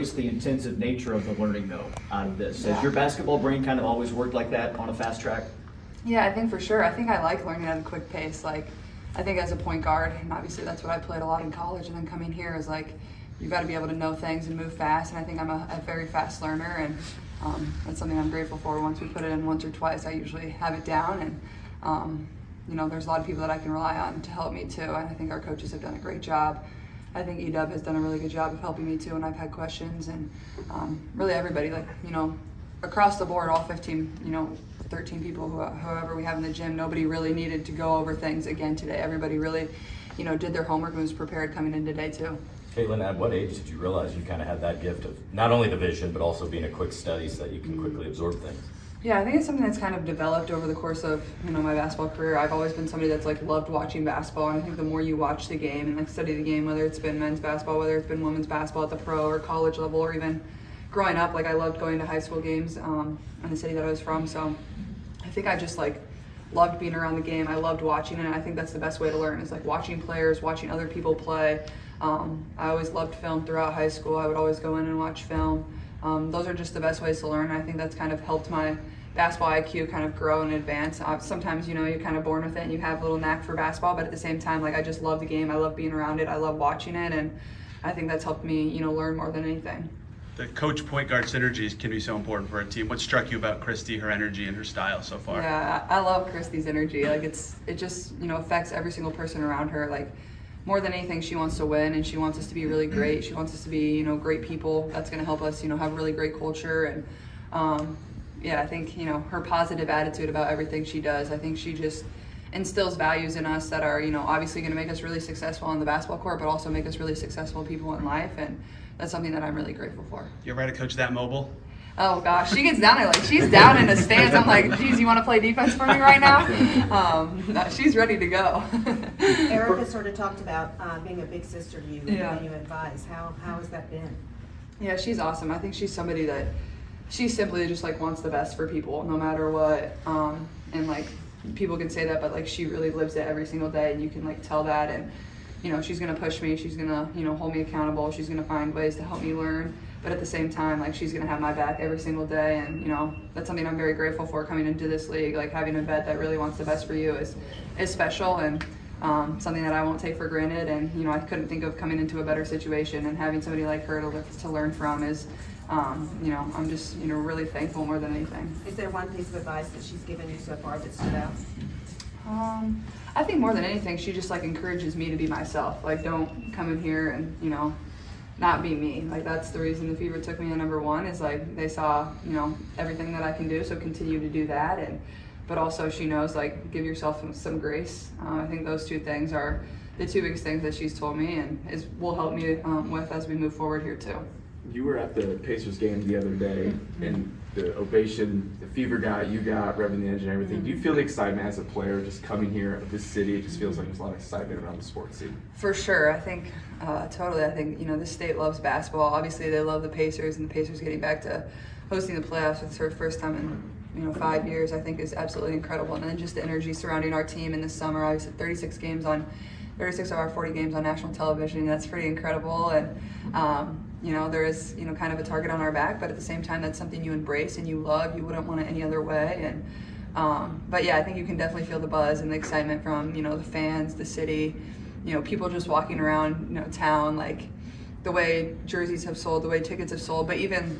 embrace the intensive nature of the learning though out of this? Yeah. Has your basketball brain kind of always worked like that on a fast track? Yeah, I think for sure. I think I like learning at a quick pace. Like, I think as a point guard, and obviously that's what I played a lot in college, and then coming here is like, you've got to be able to know things and move fast, and I think I'm a very fast learner, and that's something I'm grateful for. Once we put it in once or twice, I usually have it down, and there's a lot of people that I can rely on to help me too, and I think our coaches have done a great job. I think EW has done a really good job of helping me too when I've had questions, and really everybody, across the board, all 15, 13 people, whoever we have in the gym, nobody really needed to go over things again today. Everybody really, did their homework and was prepared coming in today too. Caitlin, at what age did you realize you kind of had that gift of not only the vision, but also being a quick study so that you can quickly absorb things? Yeah, I think it's something that's kind of developed over the course of, my basketball career. I've always been somebody that's loved watching basketball, and I think the more you watch the game and study the game, whether it's been men's basketball, whether it's been women's basketball at the pro or college level, or even growing up, I loved going to high school games in the city that I was from. So I think I just loved being around the game. I loved watching it, and I think that's the best way to learn is watching players, watching other people play. I always loved film throughout high school. I would always go in and watch film. Those are just the best ways to learn. I think that's kind of helped my basketball IQ kind of grow and advance. Sometimes, you're kind of born with it and you have a little knack for basketball, but at the same time, I just love the game. I love being around it. I love watching it, and I think that's helped me, learn more than anything. The coach point guard synergies can be so important for a team. What struck you about Christy, her energy, and her style so far? Yeah, I love Christy's energy. It just affects every single person around her. More than anything, she wants to win, and she wants us to be really great. She wants us to be great people. That's going to help us have really great culture, and I think her positive attitude about everything she does. I think she just instills values in us that are obviously going to make us really successful on the basketball court, but also make us really successful people in life, and that's something that I'm really grateful for. You ever had a coach that mobile? Oh gosh, she gets down there she's down in the stands. I'm like, geez, you want to play defense for me right now? No, she's ready to go. Erica sort of talked about being a big sister to you and Yeah. giving you advice. How has that been? Yeah, she's awesome. I think she's somebody that she simply just wants the best for people no matter what. And people can say that, but she really lives it every single day, and you can tell that. And she's gonna push me. She's gonna hold me accountable. She's gonna find ways to help me learn. But at the same time, she's gonna have my back every single day, and that's something I'm very grateful for coming into this league. Having a vet that really wants the best for you is special, and something that I won't take for granted. And I couldn't think of coming into a better situation, and having somebody like her to learn from is, I'm just really thankful more than anything. Is there one piece of advice that she's given you so far that stood out? I think more than anything, she just encourages me to be myself. Don't come in here and not be me. That's the reason the Fever took me to number one, is they saw everything that I can do, so continue to do that. And but also she knows give yourself some grace. I think those two things are the two biggest things that she's told me, and will help me with as we move forward here too. You were at the Pacers game the other day, and the ovation, the Fever got, you got, revving the engine and everything. Do you feel the excitement as a player just coming here of this city? It just feels like there's a lot of excitement around the sports scene. For sure. I think, totally. I think, this state loves basketball. Obviously, they love the Pacers, and the Pacers getting back to hosting the playoffs for the first time in 5 years, I think is absolutely incredible. And then just the energy surrounding our team in the summer. Obviously, 36 of our 40 games on national television. That's pretty incredible. And, there is, kind of a target on our back, but at the same time, that's something you embrace and you love. You wouldn't want it any other way. And, but yeah, I think you can definitely feel the buzz and the excitement from, the fans, the city, people just walking around, town, the way jerseys have sold, the way tickets have sold, but even,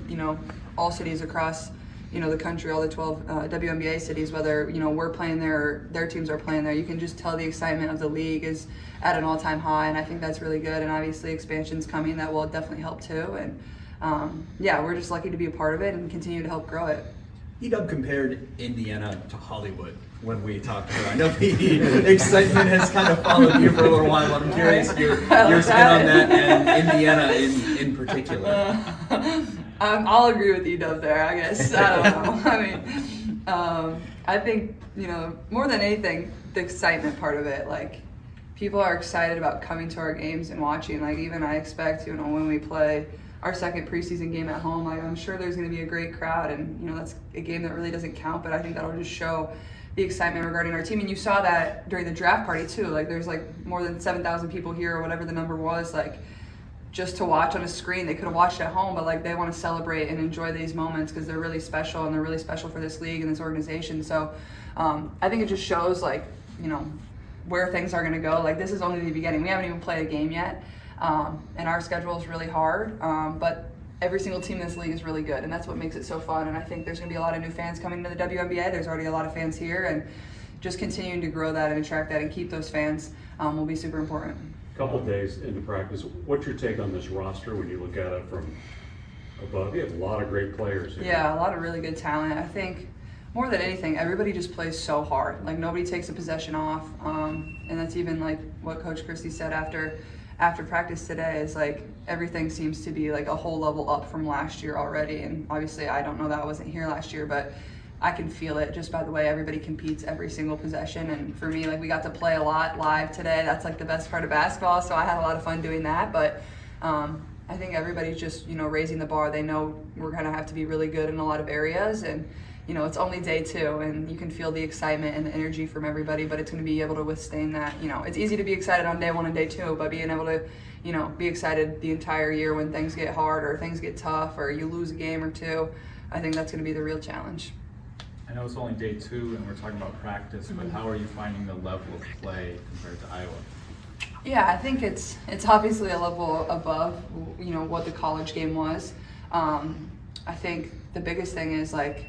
all cities across, the country, all the 12 WNBA cities, whether, we're playing there or their teams are playing there, you can just tell the excitement of the league is at an all-time high, and I think that's really good. And obviously expansion's coming, that will definitely help too. And we're just lucky to be a part of it and continue to help grow it. EW compared Indiana to Hollywood when we talked to her. I know the excitement has kind of followed you for a little while, but I'm curious your spin on that, and Indiana in particular. I'll agree with EW there, I guess. I don't know. I mean, I think, more than anything, the excitement part of it, people are excited about coming to our games and watching. Even I expect, when we play our second preseason game at home, I'm sure there's going to be a great crowd, and, that's a game that really doesn't count, but I think that'll just show the excitement regarding our team. And you saw that during the draft party too. There's more than 7,000 people here, or whatever the number was, just to watch on a screen. They could have watched at home, but like they want to celebrate and enjoy these moments because they're really special and they're really special for this league and this organization. So I think it just shows like, you know, where things are going to go. Like this is only the beginning. We haven't even played a game yet, and our schedule is really hard. But every single team in this league is really good, and that's what makes it so fun. And I think there's going to be a lot of new fans coming to the WNBA. There's already a lot of fans here, and just continuing to grow that and attract that and keep those fans will be super important. Couple days into practice, what's your take on this roster when you look at it from above? You have a lot of great players here. Yeah, a lot of really good talent. I think more than anything, everybody just plays so hard. Like nobody takes a possession off, and that's even like what Coach Christie said after practice today. Is like everything seems to be like a whole level up from last year already. And obviously, I don't know that I wasn't here last year, but I can feel it just by the way everybody competes every single possession. And for me, like we got to play a lot live today. That's like the best part of basketball. So I had a lot of fun doing that. But I think everybody's just, you know, raising the bar. They know we're gonna have to be really good in a lot of areas, and you know, it's only day 2, and you can feel the excitement and the energy from everybody, but it's going to be able to withstand that. You know, it's easy to be excited on day 1 and day 2, but being able to, you know, be excited the entire year when things get hard or things get tough or you lose a game or 2, I think that's going to be the real challenge. I know it's only day 2 and we're talking about practice, but how are you finding the level of play compared to Iowa? Yeah, I think it's obviously a level above, you know, what the college game was. I think the biggest thing is like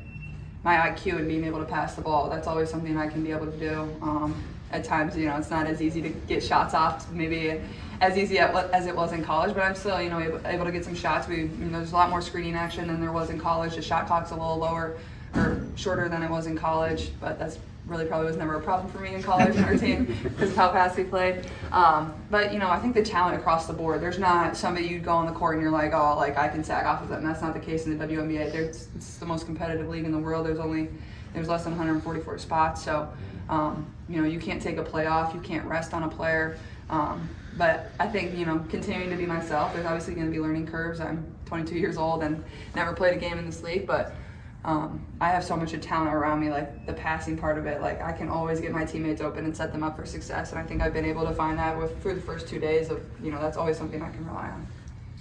my IQ and being able to pass the ball. That's always something I can be able to do. At times, you know, it's not as easy to get shots off, maybe as easy as it was in college, but I'm still, you know, able to get some shots. There's a lot more screening action than there was in college. The shot clock's a little lower or shorter than it was in college, but that's really probably was never a problem for me in college and our team because of how fast we played. But, you know, I think the talent across the board, there's not somebody you'd go on the court and you're like, oh, like I can sag off of them. That's not the case in the WNBA. It's the most competitive league in the world. There's less than 144 spots. So, you know, you can't take a play off. You can't rest on a player. But I think, you know, continuing to be myself, there's obviously going to be learning curves. I'm 22 years old and never played a game in this league, but I have so much of talent around me, like the passing part of it. Like I can always get my teammates open and set them up for success, and I think I've been able to find that through the first 2 days of, you know, that's always something I can rely on.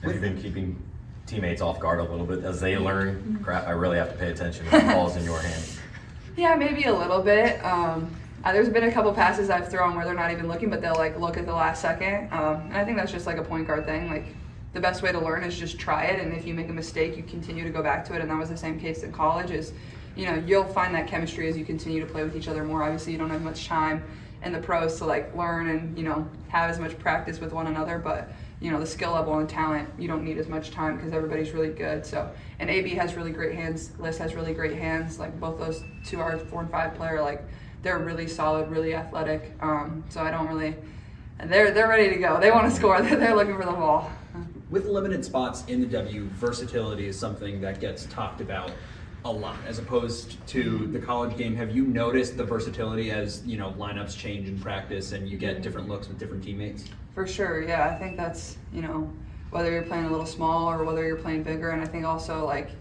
Have you been keeping teammates off guard a little bit as they learn, crap, I really have to pay attention when the ball's in your hands? Yeah, maybe a little bit. There's been a couple passes I've thrown where they're not even looking, but they'll like look at the last second. And I think that's just like a point guard thing. Like the best way to learn is just try it, and if you make a mistake, you continue to go back to it. And that was the same case in college. Is, you know, you'll find that chemistry as you continue to play with each other more. Obviously, you don't have much time in the pros to like learn and, you know, have as much practice with one another, but you know, the skill level and talent, you don't need as much time because everybody's really good. So, and AB has really great hands. Liz has really great hands. Like both those two are 4 and 5 player. Like they're really solid, really athletic. So I don't really. They're ready to go. They want to score. They're looking for the ball. With limited spots in the W, versatility is something that gets talked about a lot as opposed to the college game. Have you noticed the versatility as, you know, lineups change in practice and you get different looks with different teammates? For sure, yeah. I think that's, you know, whether you're playing a little small or whether you're playing bigger. And I think also, like,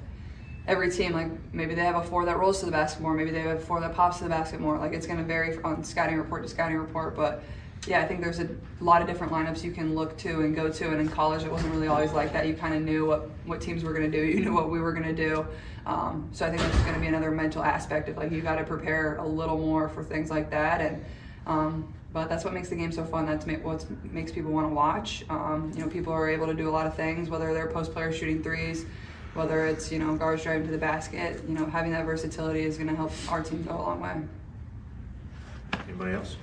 every team, like, maybe they have a 4 that rolls to the basket more, maybe they have a 4 that pops to the basket more. Like, it's going to vary on scouting report to scouting report. But, yeah, I think there's a lot of different lineups you can look to and go to. And in college, it wasn't really always like that. You kind of knew what teams were going to do. You knew what we were going to do. So I think that's going to be another mental aspect of, like, you got to prepare a little more for things like that. And but that's what makes the game so fun. That's what makes people want to watch. You know, people are able to do a lot of things, whether they're post players shooting threes, whether it's, you know, guards driving to the basket. You know, having that versatility is going to help our team go a long way. Anybody else?